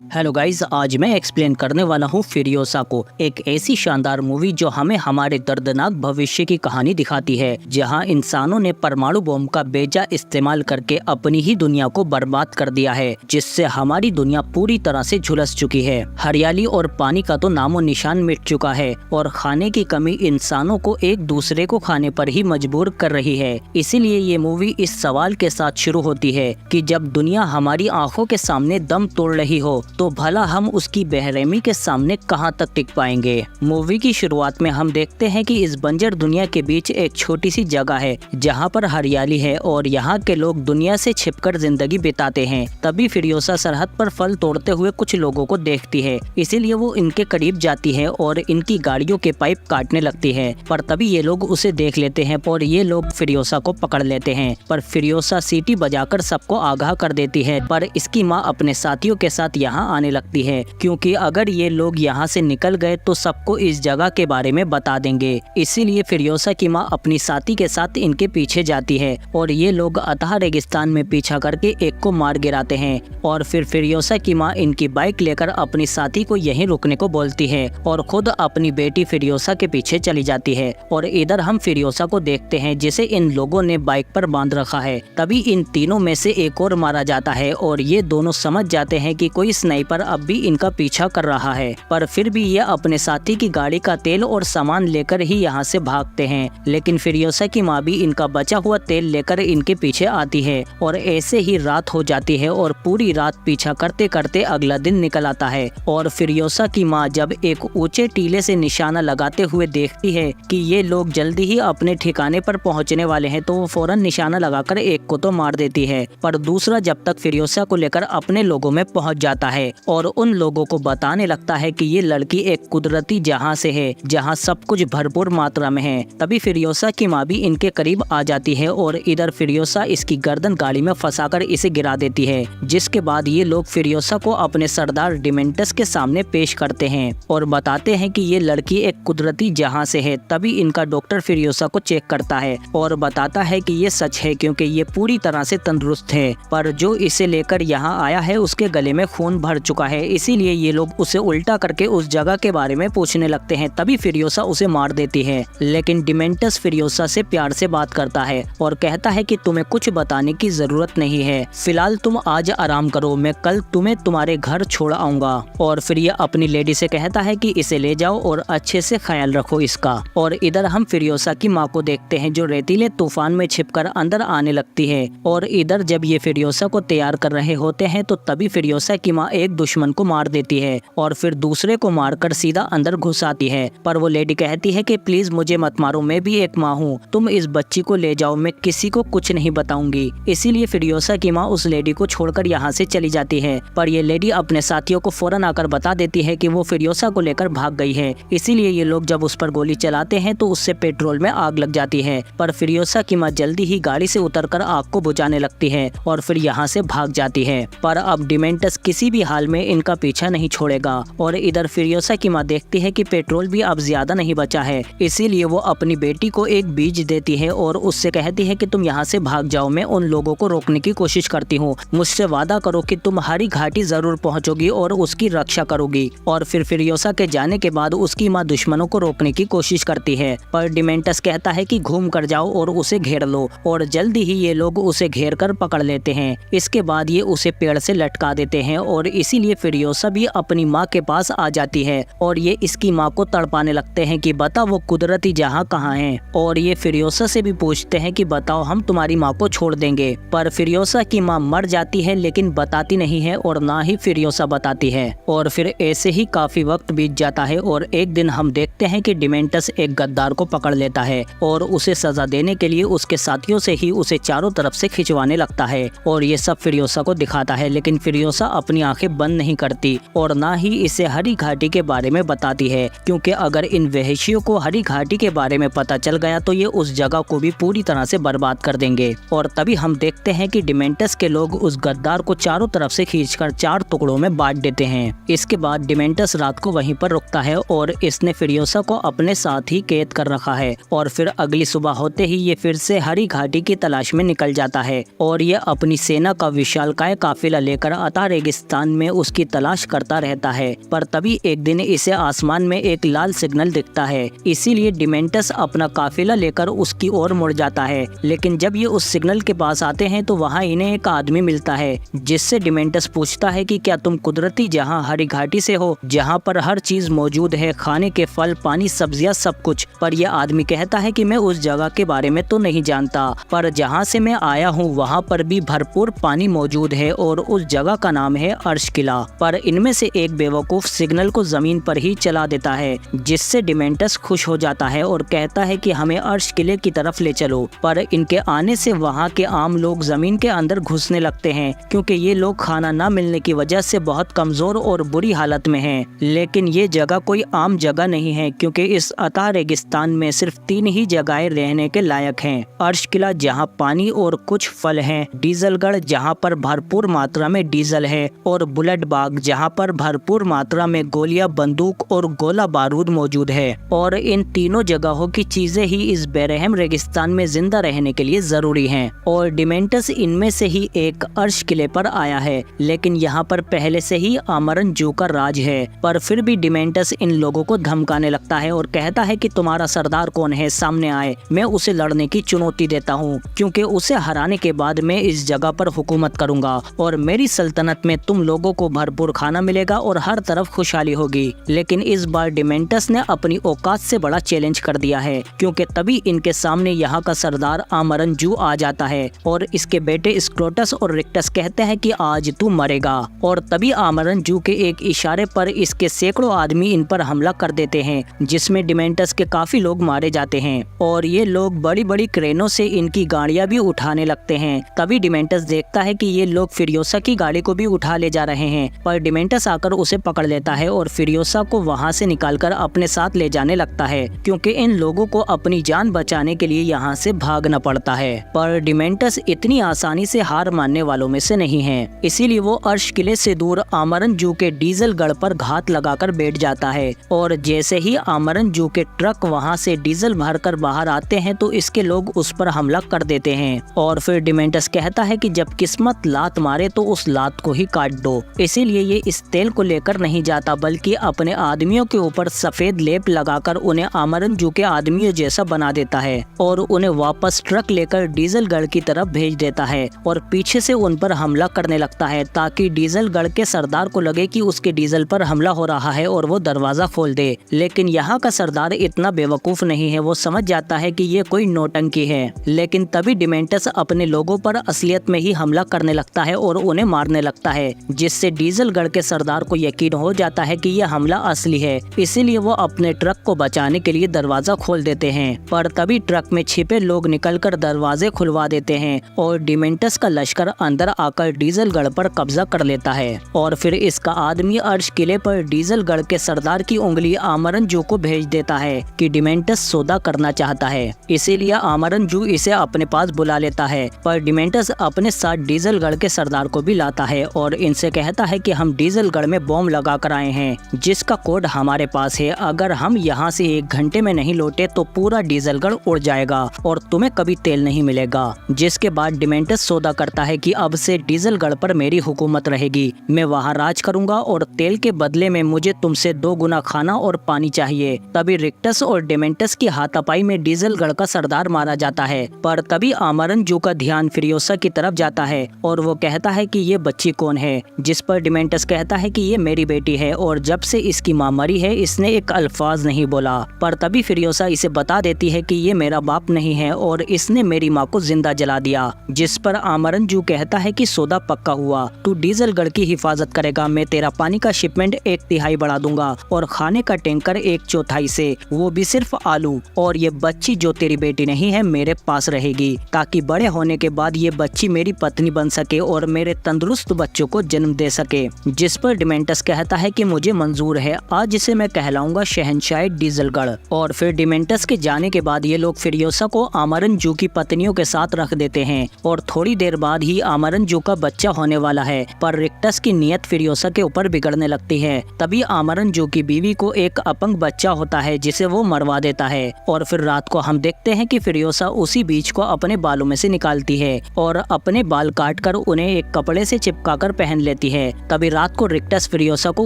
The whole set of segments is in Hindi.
हेलो गाइस, आज मैं एक्सप्लेन करने वाला हूँ फिरियोसा को, एक ऐसी शानदार मूवी जो हमें हमारे दर्दनाक भविष्य की कहानी दिखाती है, जहाँ इंसानों ने परमाणु बम का बेजा इस्तेमाल करके अपनी ही दुनिया को बर्बाद कर दिया है, जिससे हमारी दुनिया पूरी तरह से झुलस चुकी है। हरियाली और पानी का तो नामो निशान मिट चुका है और खाने की कमी इंसानों को एक दूसरे को खाने पर ही मजबूर कर रही है। इसीलिए ये मूवी इस सवाल के साथ शुरू होती है कि जब दुनिया हमारी आंखों के सामने दम तोड़ रही हो तो भला हम उसकी बेरहमी के सामने कहां तक टिक पाएंगे। मूवी की शुरुआत में हम देखते हैं कि इस बंजर दुनिया के बीच एक छोटी सी जगह है जहां पर हरियाली है और यहां के लोग दुनिया से छिपकर जिंदगी बिताते हैं। तभी फिरियोसा सरहद पर फल तोड़ते हुए कुछ लोगों को देखती है, इसीलिए वो इनके करीब जाती है और इनकी गाड़ियों के पाइप काटने लगती है। पर तभी ये लोग उसे देख लेते हैं और ये लोग फिरियोसा को पकड़ लेते हैं। पर फिरियोसा सीटी बजाकर सबको आगाह कर देती है, पर इसकी माँ अपने साथियों के साथ यहाँ आने लगती है, क्योंकि अगर ये लोग यहाँ से निकल गए तो सबको इस जगह के बारे में बता देंगे। इसीलिए फिरियोसा की माँ अपनी साथी के साथ इनके पीछे जाती है और ये लोग अथाह रेगिस्तान में पीछा करके एक को मार गिराते हैं। और फिर फिरियोसा की माँ इनकी बाइक लेकर अपनी साथी को यहीं रुकने को बोलती है और खुद अपनी बेटी फिरियोसा के पीछे चली जाती है। और इधर हम फिरियोसा को देखते हैं जिसे इन लोगों ने बाइक पर बांध रखा है। तभी इन तीनों में से एक और मारा जाता है और ये दोनों समझ जाते हैं कि कोई स्नाइपर अब भी इनका पीछा कर रहा है। पर फिर भी ये अपने साथी की गाड़ी का तेल और सामान लेकर ही यहाँ से भागते हैं। लेकिन फिरियोसा की माँ भी इनका बचा हुआ तेल लेकर इनके पीछे आती है और ऐसे ही रात हो जाती है और पूरी रात पीछा करते करते अगला दिन निकल आता है। और फिरियोसा की माँ जब एक ऊंचे टीले से निशाना लगाते हुए देखती है कि ये लोग जल्दी ही अपने ठिकाने पर पहुँचने वाले हैं, तो वो फौरन निशाना लगाकर एक को तो मार देती है, पर दूसरा जब तक फिरियोसा को लेकर अपने लोगों में पहुँच जाता है और उन लोगों को बताने लगता है कि ये लड़की एक कुदरती जहां से है, जहां सब कुछ भरपूर मात्रा में है। तभी फिरियोसा की माँ भी इनके करीब आ जाती है और इधर फिरियोसा इसकी गर्दन गाड़ी में फंसाकर इसे गिरा देती है, जिसके बाद ये लोग फिरियोसा को अपने सरदार डिमेंटस के सामने पेश करते हैं और बताते हैं कि ये लड़की एक कुदरती जहां से है। तभी इनका डॉक्टर फिरियोसा को चेक करता है और बताता है कि ये सच है, क्योंकि ये पूरी तरह से तंदुरुस्त है, पर जो इसे लेकर यहाँ आया है उसके गले में खून भर चुका है। इसीलिए ये लोग उसे उल्टा करके उस जगह के बारे में पूछने लगते हैं। तभी फिरियोसा उसे मार देती है, लेकिन डिमेंटस फिरियोसा से प्यार से बात करता है और कहता है कि तुम्हें कुछ बताने की जरूरत नहीं है, फिलहाल तुम आज आराम करो, मैं कल तुम्हें तुम्हारे घर छोड़ आऊंगा। और फिर ये अपनी लेडी से कहता है कि इसे ले जाओ और अच्छे से ख्याल रखो इसका। और इधर हम फिरियोसा की माँ को देखते हैं जो रेतीले तूफान में छिपकर अंदर आने लगती है। और इधर जब ये फिरियोसा को तैयार कर रहे होते हैं तो तभी फिरियोसा की माँ एक दुश्मन को मार देती है और फिर दूसरे को मारकर सीधा अंदर घुस आती है। पर वो लेडी कहती है कि प्लीज मुझे मत मारो, मैं भी एक माँ हूँ, तुम इस बच्ची को ले जाओ, मैं किसी को कुछ नहीं बताऊंगी। इसीलिए फिरियोसा की माँ उस लेडी को छोड़कर यहाँ से चली जाती है, पर ये लेडी अपने साथियों को फौरन आकर बता देती है कि वो फिरियोसा को लेकर भाग गई है। इसीलिए ये लोग जब उस पर गोली चलाते हैं तो उससे पेट्रोल में आग लग जाती है, पर फिरियोसा की माँ जल्दी ही गाड़ी से उतरकर आग को बुझाने लगती है और फिर यहाँ से भाग जाती है। पर अब डिमेंटस किसी भी हाल में इनका पीछा नहीं छोड़ेगा। और इधर फिरियोसा की माँ देखती है कि पेट्रोल भी अब ज्यादा नहीं बचा है, इसीलिए वो अपनी बेटी को एक बीज देती है और उससे कहती है कि तुम यहाँ से भाग जाओ, मैं उन लोगों को रोकने की कोशिश करती हूँ, मुझसे वादा करो कि तुम हरी घाटी जरूर पहुँचोगी और उसकी रक्षा करोगी। और फिर फिरियोसा के जाने के बाद उसकी माँ दुश्मनों को रोकने की कोशिश करती है, पर डिमेंटस कहता है कि घूम कर जाओ और उसे घेर लो। और जल्दी ही ये लोग उसे घेर कर पकड़ लेते हैं। इसके बाद ये उसे पेड़ से लटका देते हैं और इसीलिए फिरियोसा भी अपनी माँ के पास आ जाती है और ये इसकी माँ को तड़पाने लगते हैं कि बता वो कुदरती जहाँ कहाँ है। और ये फिरियोसा से भी पूछते हैं कि बताओ हम तुम्हारी माँ को छोड़ देंगे, पर फिरियोसा की माँ मर जाती है लेकिन बताती नहीं है और ना ही फिरियोसा बताती है। और फिर ऐसे ही काफी वक्त बीत जाता है और एक दिन हम देखते हैं कि डिमेंटस एक गद्दार को पकड़ लेता है और उसे सजा देने के लिए उसके साथियों से ही उसे चारों तरफ से खिंचवाने लगता है और ये सब फिरियोसा को दिखाता है। लेकिन फिरियोसा अपनी आंखें बंद नहीं करती और ना ही इसे हरी घाटी के बारे में बताती है, क्योंकि अगर इन वहशियों को हरी घाटी के बारे में पता चल गया तो ये उस जगह को भी पूरी तरह से बर्बाद कर देंगे। और तभी हम देखते हैं कि डिमेंटस के लोग उस गद्दार को चारों तरफ से खींचकर 4 टुकड़ों में बांट देते हैं। इसके बाद डिमेंटस रात को वहीं पर रुकता है और इसने फिरियोसा को अपने साथ ही कैद कर रखा है। और फिर अगली सुबह होते ही ये फिर से हरी घाटी की तलाश में निकल जाता है और ये अपनी सेना का विशालकाय काफिला लेकर अथाह रेगिस्तान में उसकी तलाश करता रहता है। पर तभी एक दिन इसे आसमान में एक लाल सिग्नल दिखता है, इसीलिए डिमेंटस अपना काफिला लेकर उसकी ओर मुड़ जाता है। लेकिन जब ये उस सिग्नल के पास आते हैं तो वहाँ इन्हें एक आदमी मिलता है, जिससे डिमेंटस पूछता है कि क्या तुम कुदरती जहाँ हरी घाटी से हो, जहाँ पर हर चीज मौजूद है, खाने के फल, पानी, सब्जियाँ, सब कुछ। पर यह आदमी कहता है कि मैं उस जगह के बारे में तो नहीं जानता, पर जहाँ से मैं आया हूँ वहाँ पर भी भरपूर पानी मौजूद है और उस जगह का नाम है अर्श किला। पर इनमें से एक बेवकूफ सिग्नल को जमीन पर ही चला देता है, जिससे डिमेंटस खुश हो जाता है और कहता है कि हमें अर्श किले की तरफ ले चलो। पर इनके आने से वहाँ के आम लोग जमीन के अंदर घुसने लगते हैं, क्योंकि ये लोग खाना न मिलने की वजह से बहुत कमजोर और बुरी हालत में हैं। लेकिन ये जगह कोई आम जगह नहीं है, क्योंकि इस अथाह रेगिस्तान में सिर्फ 3 ही जगहें रहने के लायक हैं। अर्श किला जहाँ पानी और कुछ फल हैं, डीजलगढ़ जहाँ पर भरपूर मात्रा में डीजल है, और बुलेट बाग जहाँ पर भरपूर मात्रा में गोलियां, बंदूक और गोला बारूद मौजूद है। और इन तीनों जगहों की चीजें ही इस बेरहम रेगिस्तान में जिंदा रहने के लिए जरूरी हैं। और डिमेंटस इनमें से ही एक अर्श किले पर आया है, लेकिन यहाँ पर पहले से ही आमरन जू का राज है। पर फिर भी डिमेंटस इन लोगों को धमकाने लगता है और कहता है कि तुम्हारा सरदार कौन है, सामने आए, मैं उसे लड़ने की चुनौती देता हूँ, क्योंकि उसे हराने के बाद मैं इस जगह पर हुकूमत करूंगा और मेरी सल्तनत में तुम लोगों को भरपूर खाना मिलेगा और हर तरफ खुशहाली होगी। लेकिन इस बार डिमेंटस ने अपनी औकात से बड़ा चैलेंज कर दिया है, क्योंकि तभी इनके सामने यहाँ का सरदार आमरन जू आ जाता है और इसके बेटे स्क्रोटस और रिक्टस कहते हैं कि आज तू मरेगा। और तभी आमरन जू के एक इशारे पर इसके सैकड़ों आदमी इन पर हमला कर देते हैं, जिसमें डिमेंटस के काफी लोग मारे जाते हैं और ये लोग बड़ी बड़ी क्रेनों से इनकी गाड़ियां भी उठाने लगते हैं। तभी डिमेंटस देखता है कि ये लोग फिरियोसा की गाड़ी को भी उठा ले जा रहे हैं, पर डिमेंटस आकर उसे पकड़ लेता है और फिरियोसा को वहाँ से निकालकर अपने साथ ले जाने लगता है, क्योंकि इन लोगों को अपनी जान बचाने के लिए यहाँ से भागना पड़ता है। पर डिमेंटस इतनी आसानी से हार मानने वालों में से नहीं है, इसीलिए वो अर्श किले से दूर आमरन जू के डीजलगढ़ पर घात लगाकर बैठ जाता है। और जैसे ही आमरन जू के ट्रक वहाँ से डीजल भरकर बाहर आते हैं तो इसके लोग उस पर हमला कर देते हैं। और फिर डिमेंटस कहता है कि जब किस्मत लात मारे तो उस लात को ही काट दो। इसीलिए ये इस तेल को लेकर नहीं जाता, बल्कि अपने आदमियों के ऊपर सफेद लेप लगाकर उन्हें आमरन जू के आदमियों जैसा बना देता है और उन्हें वापस ट्रक लेकर डीजलगढ़ की तरफ भेज देता है और पीछे से उन पर हमला करने लगता है, ताकि डीजलगढ़ के सरदार को लगे कि उसके डीजल पर हमला हो रहा है और वो दरवाजा खोल दे। लेकिन यहाँ का सरदार इतना बेवकूफ नहीं है, वो समझ जाता है कि ये कोई नौटंकी है। लेकिन तभी डिमेंटस अपने लोगों पर असलियत में ही हमला करने लगता है और उन्हें मारने लगता है, जिससे डीजलगढ़ के सरदार को यकीन हो जाता है कि यह हमला असली है। इसीलिए वो अपने ट्रक को बचाने के लिए दरवाजा खोल देते हैं। पर तभी ट्रक में छिपे लोग निकलकर दरवाजे खुलवा देते हैं और डिमेंटस का लश्कर अंदर आकर डीजलगढ़ पर कब्जा कर लेता है। और फिर इसका आदमी अर्श किले पर डीजलगढ़ के सरदार की उंगली आमरन जू को भेज देता है कि डिमेंटस सौदा करना चाहता है। इसीलिए आमरन जू इसे अपने पास बुला लेता है। पर डिमेंटस अपने साथ डीजलगढ़ के सरदार को भी लाता है और इनसे कहता है कि हम डीजलगढ़ में बॉम्ब लगा कर आए हैं, जिसका कोड हमारे पास है। अगर हम यहाँ से 1 घंटे में नहीं लौटे तो पूरा डीजलगढ़ उड़ जाएगा और तुम्हें कभी तेल नहीं मिलेगा। जिसके बाद डिमेंटस सौदा करता है कि अब से डीजलगढ़ पर मेरी हुकूमत रहेगी, मैं वहाँ राज करूंगा और तेल के बदले में मुझे तुमसे 2 गुना खाना और पानी चाहिए। तभी रिक्टस और डिमेंटस की हाथापाई में डीजलगढ़ का सरदार मारा जाता है। पर तभी आमरन जू का ध्यान फिरियोसा की तरफ जाता है और वो कहता है कि ये बच्ची कौन है, जिस पर डिमेंटस कहता है कि ये मेरी बेटी है और जब से इसकी माँ मरी है इसने एक अल्फाज नहीं बोला। पर तभी फिरियोसा इसे बता देती है कि ये मेरा बाप नहीं है और इसने मेरी माँ को जिंदा जला दिया। जिस पर आमरन जू कहता है कि सौदा पक्का हुआ, तू डीजलगढ़ की हिफाजत करेगा, मैं तेरा पानी का शिपमेंट 1/3 बढ़ा दूंगा और खाने का टैंकर 1/4 से, वो भी सिर्फ आलू। और ये बच्ची जो तेरी बेटी नहीं है मेरे पास रहेगी, ताकि बड़े होने के बाद ये बच्ची मेरी पत्नी बन सके और मेरे तंदुरुस्त बच्चों को जन्म दे सके। जिस पर डिमेंटस कहता है कि मुझे मंजूर है, आज इसे मैं कहलाऊंगा शहंशाह डीजलगढ़। और फिर डिमेंटस के जाने के बाद ये लोग फिरियोसा को आमरन जू की पत्नियों के साथ रख देते हैं और थोड़ी देर बाद ही आमरन जू का बच्चा होने वाला है। पर रिक्टस की नीयत फिरियोसा के ऊपर बिगड़ने लगती है। तभी आमरन जू की बीवी को एक अपंग बच्चा होता है जिसे वो मरवा देता है। और फिर रात को हम देखते हैं कि फिरियोसा उसी बीज को अपने बालों में से निकालती है और अपने बाल काटकर उन्हें एक कपड़े से चिपकाकर पहन लेती लेती है। तभी रात को रिक्टस फ्यूरियोसा को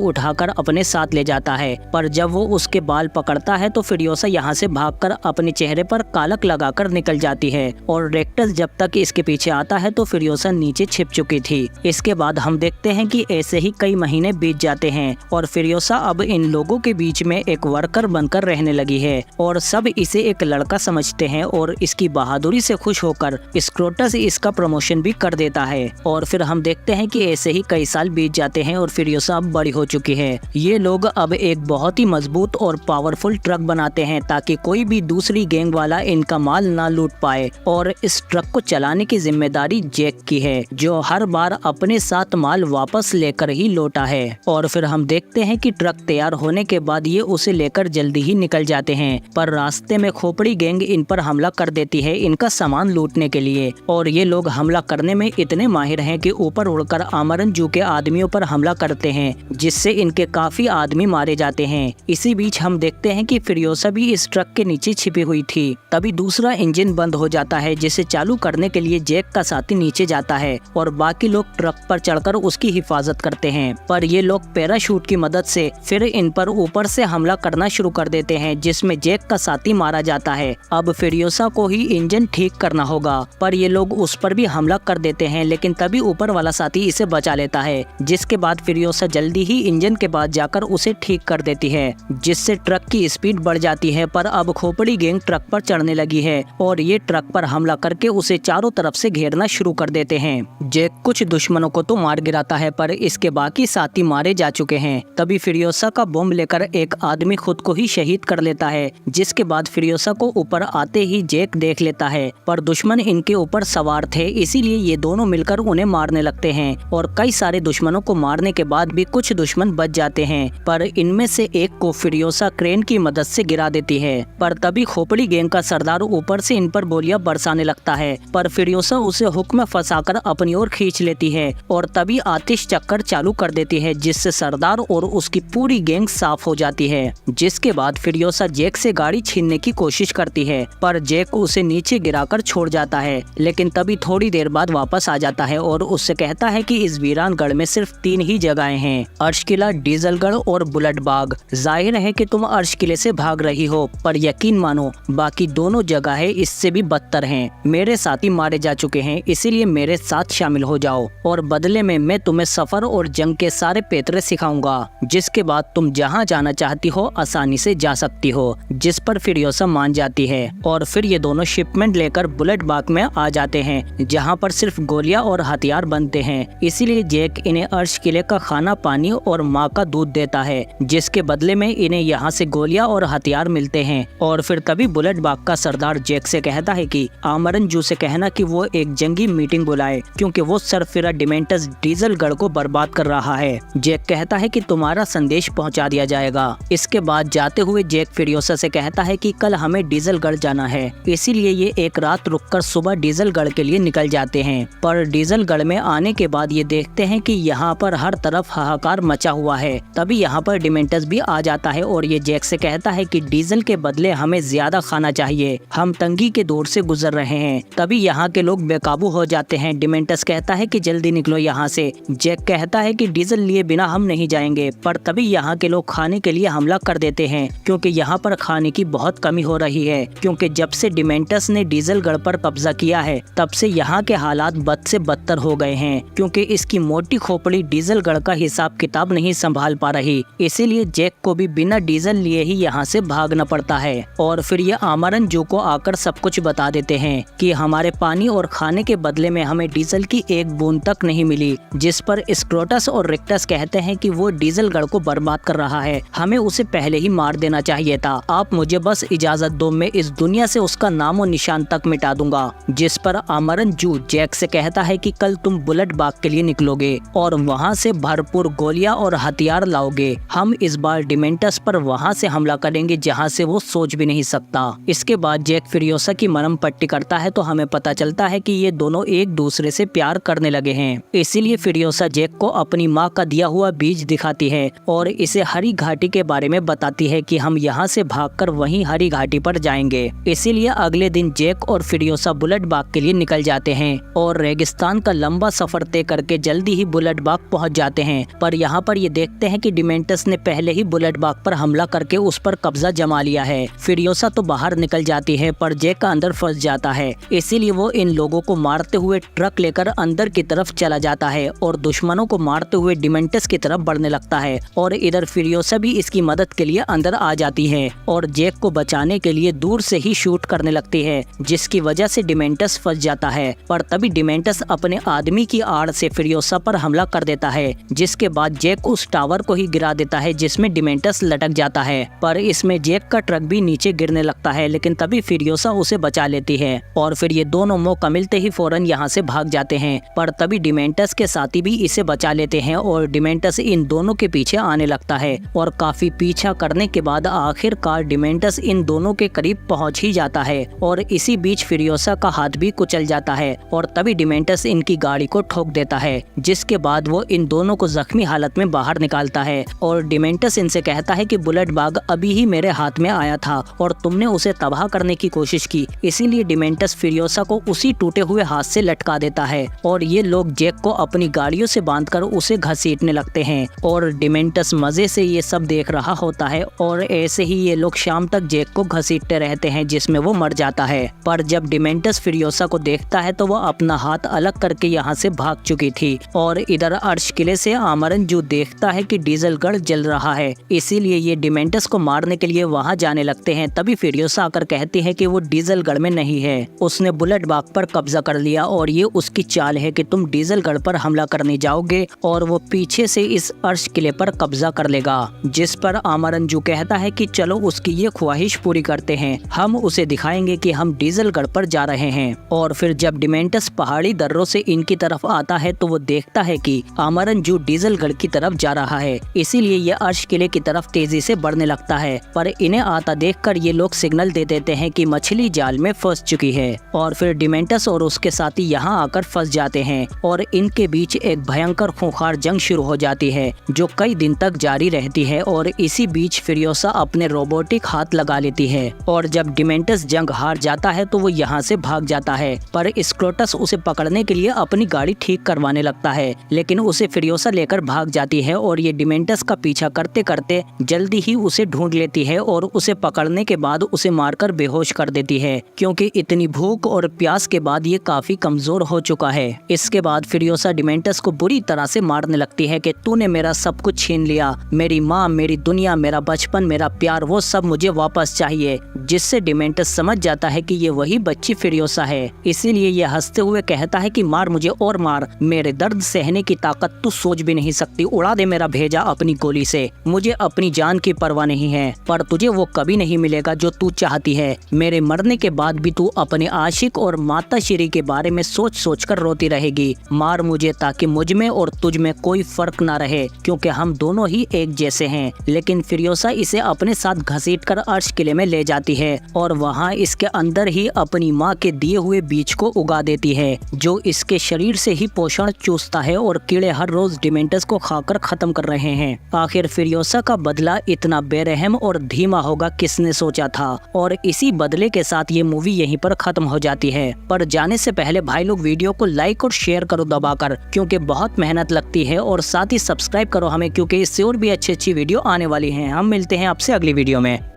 उठाकर अपने साथ ले जाता है, पर जब वो उसके बाल पकड़ता है तो फ्यूरियोसा यहाँ से भागकर अपने चेहरे पर कालक लगाकर निकल जाती है और रिक्टस जब तक इसके पीछे आता है तो फ्यूरियोसा नीचे छिप चुकी थी। इसके बाद हम देखते हैं कि ऐसे ही कई महीने बीत जाते हैं और फ्यूरियोसा अब इन लोगों के बीच में एक वर्कर बनकर रहने लगी है और सब इसे एक लड़का समझते हैं और इसकी बहादुरी से खुश होकर स्क्रोटस इसका प्रमोशन भी कर देता है। और फिर हम देखते हैं कि ऐसे ही कई साल बीत जाते हैं और फ्यूरियोसा अब बड़ी हो चुकी है। ये लोग अब एक बहुत ही मजबूत और पावरफुल ट्रक बनाते हैं ताकि कोई भी दूसरी गैंग वाला इनका माल ना लूट पाए और इस ट्रक को चलाने की जिम्मेदारी जैक की है, जो हर बार अपने साथ माल वापस लेकर ही लौटा है। और फिर हम देखते हैं कि ट्रक तैयार होने के बाद ये उसे लेकर जल्दी ही निकल जाते हैं, पर रास्ते में खोपड़ी गैंग इन पर हमला कर देती है इनका सामान लूटने के लिए। और ये लोग हमला करने में इतने माहिर हैं कि ऊपर उड़कर आमरनजू के आदमियों पर हमला करते हैं, जिससे इनके काफी आदमी मारे जाते हैं। इसी बीच हम देखते हैं कि फ्यूरियोसा भी इस ट्रक के नीचे छिपी हुई थी। तभी दूसरा इंजन बंद हो जाता है, जिसे चालू करने के लिए जैक का साथी नीचे जाता है और बाकी लोग ट्रक पर चढ़कर उसकी हिफाजत करते हैं, पर ये लोग पैराशूट की मदद से फिर इन पर ऊपर से हमला करना शुरू कर देते हैं, जिसमें जैक का साथी मारा जाता है। अब फ्यूरियोसा को ही इंजन ठीक करना होगा, पर ये लोग उस पर भी हमला कर देते हैं, लेकिन तभी ऊपर वाला साथी इसे बचा लेता है, जिसके बाद फ्यूरियोसा जल्दी ही इंजन के पास जाकर उसे ठीक कर देती है, जिससे ट्रक की स्पीड बढ़ जाती है। पर अब खोपड़ी गैंग ट्रक पर चढ़ने लगी है और ये ट्रक पर हमला करके उसे चारों तरफ से घेरना शुरू कर देते हैं। जैक कुछ दुश्मनों को तो मार गिराता है, पर इसके बाकी साथी मारे जा चुके हैं। तभी फ्यूरियोसा का बम लेकर एक आदमी खुद को ही शहीद कर लेता है, जिसके बाद फ्यूरियोसा को ऊपर आते ही जैक देख लेता है, पर दुश्मन इनके ऊपर सवार थे, इसीलिए ये दोनों मिलकर उन्हें मारने लगते हैं। और कई सारे दुश्मनों को मारने के बाद भी कुछ दुश्मन बच जाते हैं, पर इनमें से एक को फ्यूरियोसा क्रेन की मदद से गिरा देती है। पर तभी खोपड़ी गैंग का सरदार ऊपर से इन पर गोलियां बरसाने लगता है, पर फ्यूरियोसा उसे हुक में फंसाकर अपनी ओर खींच लेती है और तभी आतिश चक्कर चालू कर देती है, जिससे सरदार और उसकी पूरी गैंग साफ हो जाती है। जिसके बाद फ्यूरियोसा जैक से गाड़ी छीनने की कोशिश करती है, पर जैक उसे नीचे गिराकर छोड़ जाता है, लेकिन तभी थोड़ी देर बाद वापस आ जाता है और उससे कहता है कि इस वीरानगढ़ में सिर्फ 3 ही जगहें हैं, अर्श किला, डीजलगढ़ और बुलेट बाग। जाहिर है कि तुम अर्श किले से भाग रही हो, पर यकीन मानो बाकी दोनों जगहें इससे भी बदतर हैं। मेरे साथी मारे जा चुके हैं, इसीलिए मेरे साथ शामिल हो जाओ और बदले में मैं तुम्हें सफर और जंग के सारे पेतरे सिखाऊंगा, जिसके बाद तुम जहां जाना चाहती हो आसानी से जा सकती हो। जिस पर फ्यूरियोसा मान जाती है और फिर ये दोनों शिपमेंट लेकर बुलेट बाग में आ जाते हैं, जहां पर सिर्फ गोलियां और हथियार बनते हैं। इसीलिए जैक इन्हें अर्श किले का खाना, पानी और माँ का दूध देता है, जिसके बदले में इन्हें यहाँ से गोलियां और हथियार मिलते हैं। और फिर तभी बुलेट बाग का सरदार जैक से कहता है कि आमरनजू से कहना कि वो एक जंगी मीटिंग बुलाए, क्योंकि वो सरफिरा डिमेंटस डीजलगढ़ को बर्बाद कर रहा है। जैक कहता है कि तुम्हारा संदेश पहुंचा दिया जाएगा। इसके बाद जाते हुए जैक फ्यूरियोसा से कहता है कि कल हमें डीजलगढ़ जाना है, इसीलिए ये एक रात रुककर सुबह डीजलगढ़ के लिए निकल जाते हैं। पर डीजलगढ़ में आने के बाद ये देखते हैं कि यहाँ पर हर तरफ हाहाकार मचा हुआ है। तभी यहाँ पर डिमेंटस भी आ जाता है और ये जैक से कहता है कि डीजल के बदले हमें ज्यादा खाना चाहिए, हम तंगी के दौर से गुजर रहे हैं। तभी यहाँ के लोग बेकाबू हो जाते हैं। डिमेंटस कहता है कि जल्दी निकलो यहाँ से। जैक कहता है कि डीजल लिए बिना हम नहीं जाएंगे, पर तभी यहाँ के लोग खाने के लिए हमला कर देते हैं, क्योंकि यहाँ पर खाने की बहुत कमी हो रही है, क्योंकि जब से डिमेंटस ने डीजलगढ़ पर कब्जा किया है तब से यहाँ के हालात बद से बदतर हो गए हैं, क्योंकि इसकी मोटी खोपड़ी डीजलगढ़ का हिसाब किताब नहीं संभाल पा रही। इसीलिए जैक को भी बिना डीजल लिए ही यहाँ से भागना पड़ता है। और फिर ये आमरनजू को आकर सब कुछ बता देते हैं कि हमारे पानी और खाने के बदले में हमें डीजल की एक बूंद तक नहीं मिली। जिस पर स्क्रोटस और रिक्टस कहते हैं कि वो डीजलगढ़ को बर्बाद कर रहा है, हमें उसे पहले ही मार देना चाहिए था। आप मुझे बस इजाजत दो, मैं इस दुनिया से उसका नामो निशान तक मिटा दूंगा। जिस पर आमरनजू जैक से कहता है कि कल तुम बुलेट बाग के लिए निकलोगे और वहाँ से भरपूर गोलियां और हथियार लाओगे। हम इस बार डिमेंटस पर वहाँ से हमला करेंगे जहाँ से वो सोच भी नहीं सकता। इसके बाद जैक फ्यूरियोसा की मरहम पट्टी करता है तो हमें पता चलता है कि ये दोनों एक दूसरे से प्यार करने लगे हैं। इसीलिए फ्यूरियोसा जैक को अपनी माँ का दिया हुआ बीज दिखाती है और इसे हरी घाटी के बारे में बताती है कि हम यहाँ से भागकर वहीं हरी घाटी पर जाएंगे। इसीलिए अगले दिन जैक और फ्यूरियोसा बुलेट बाग के लिए निकल जाते हैं और रेगिस्तान का लंबा सफर तय करके जल्दी ही बुलेट बाग पहुंच जाते हैं। पर यहाँ पर ये देखते हैं कि डिमेंटस ने पहले ही बुलेट बाग पर हमला करके उस पर कब्जा जमा लिया है। फ्यूरियोसा तो बाहर निकल जाती है पर जैक का अंदर फंस जाता है, इसीलिए वो इन लोगों को मारते हुए ट्रक लेकर अंदर की तरफ चला जाता है और दुश्मनों को मारते हुए डिमेंटस की तरफ बढ़ने लगता है। और इधर फ्यूरियोसा भी इसकी मदद के लिए अंदर आ जाती है और जैक को बचाने के लिए दूर से ही शूट करने लगती है, जिसकी वजह से डिमेंटस फंस जाता है। पर तभी डिमेंटस अपने आदमी की आड़ से फ्यूरियोसा पर हमला कर देता है, जिसके बाद जैक उस टावर को ही गिरा देता है जिसमें डिमेंटस लटक जाता है। पर इसमें जैक का ट्रक भी नीचे गिरने लगता है, लेकिन तभी फ्यूरियोसा उसे बचा लेती है और फिर ये दोनों मौका मिलते ही फौरन यहाँ से भाग जाते हैं। पर तभी डिमेंटस के साथी भी इसे बचा लेते हैं और डिमेंटस इन दोनों के पीछे आने लगता है और काफी पीछा करने के बाद आखिरकार डिमेंटस इन दोनों के करीब पहुंच ही जाता है और इसी बीच फ्यूरियोसा का हाथ भी कुचल जाता है और तभी डिमेंटस इनकी गाड़ी को ठोक देता है, जिसके बाद वो इन दोनों को जख्मी हालत में बाहर निकालता है और डिमेंटस इनसे कहता है कि बुलेट बाग अभी ही मेरे हाथ में आया था और तुमने उसे तबाह करने की कोशिश की, इसीलिए डिमेंटस फ्यूरियोसा को उसी टूटे हुए हाथ से लटका देता है और ये लोग जैक को अपनी गाड़ियों से बांधकर उसे घसीटने लगते हैं और डिमेंटस मजे से ये सब देख रहा होता है और ऐसे ही ये लोग शाम तक जैक को घसीटते रहते हैं, जिसमें वो मर जाता है। पर जब डिमेंटस फ्यूरियोसा को देखता है तो वो अपना हाथ अलग करके यहाँ से भाग चुकी थी और इधर अर्श किले से आमरनजू देखता है कि डीजलगढ़ जल रहा है, इसीलिए ये डिमेंटस को मारने के लिए वहाँ जाने लगते हैं। तभी फ्यूरियोसा आकर कहती है कि वो डीजलगढ़ में नहीं है, उसने बुलेट बाग पर कब्जा कर लिया और ये उसकी चाल है कि तुम डीजलगढ़ पर हमला करने जाओगे और वो पीछे से इस अर्श किले पर कब्जा कर लेगा। जिस पर आमरनजू कहता है कि चलो उसकी ये ख्वाहिश पूरी करते हैं, हम उसे दिखाएंगे कि हम डीजलगढ़ पर जा रहे हैं। और फिर जब डिमेंटस पहाड़ी दर्रों से इनकी तरफ आता है तो वो देखता है कि आमरनजू डीजलगढ़ की तरफ जा रहा है, इसीलिए ये अर्श किले की तरफ तेजी से बढ़ने लगता है। पर इन्हें आता देखकर ये लोग सिग्नल दे देते हैं कि मछली जाल में फंस चुकी है और फिर डिमेंटस और उसके साथी यहाँ आकर फंस जाते हैं और इनके बीच एक भयंकर खूंखार जंग शुरू हो जाती है जो कई दिन तक जारी रहती है। और इसी बीच फ्यूरियोसा अपने रोबोटिक हाथ लगा लेती है और जब डिमेंटस जंग हार जाता है तो वो यहाँ से भाग जाता है। पर स्क्रोटस उसे पकड़ने के लिए अपनी गाड़ी ठीक करवाने लगता है, लेकिन उसे फ्यूरियोसा लेकर भाग जाती है और ये डिमेंटस का पीछा करते करते जल्दी ही उसे ढूंढ लेती है और उसे पकड़ने के बाद उसे मारकर बेहोश कर देती है, क्योंकि इतनी भूख और प्यास के बाद ये काफी कमजोर हो चुका है। इसके बाद फ्यूरियोसा डिमेंटस को बुरी तरह से मारने लगती है कि तूने मेरा सब कुछ छीन लिया, मेरी माँ, मेरी दुनिया, मेरा बचपन, मेरा प्यार, वो सब मुझे वापस चाहिए। जिससे डिमेंटस समझ जाता है कि ये वही बच्ची फ्यूरियोसा है, इसीलिए ये हंसते हुए कहता है कि मार मुझे और मार, मेरे दर्द सहने की ताकत तू सोच भी नहीं सकती, उड़ा दे मेरा भेजा अपनी गोली से, मुझे अपनी जान की परवाह नहीं है, पर तुझे वो कभी नहीं मिलेगा जो तू चाहती है। मेरे मरने के बाद भी तू अपने आशिक और माता श्री के बारे में सोच सोच कर रोती रहेगी। मार मुझे ताकि मुझ में और तुझ में कोई फर्क ना रहे, क्योंकि हम दोनों ही एक जैसे हैं। लेकिन फ्यूरियोसा इसे अपने साथ घसीटकर अर्श किले में ले जाती है और वहाँ इसके अंदर ही अपनी माँ के दिए हुए बीज को उगा देती है, जो इसके शरीर से ही पोषण चूसता है और कीड़े हर रोज डिमेंटस को खाकर खत्म कर रहे हैं। आखिर फ्यूरियोसा का बदला इतना बेरहम और धीमा होगा किसने सोचा था। और इसी बदले के साथ ये मूवी यहीं पर खत्म हो जाती है। पर जाने से पहले भाई लोग वीडियो को लाइक और शेयर करो दबाकर, क्योंकि बहुत मेहनत लगती है, और साथ ही सब्सक्राइब करो हमें, क्योंकि इससे और भी अच्छी अच्छी वीडियो आने वाली हैं। हम मिलते हैं आपसे अगली वीडियो में।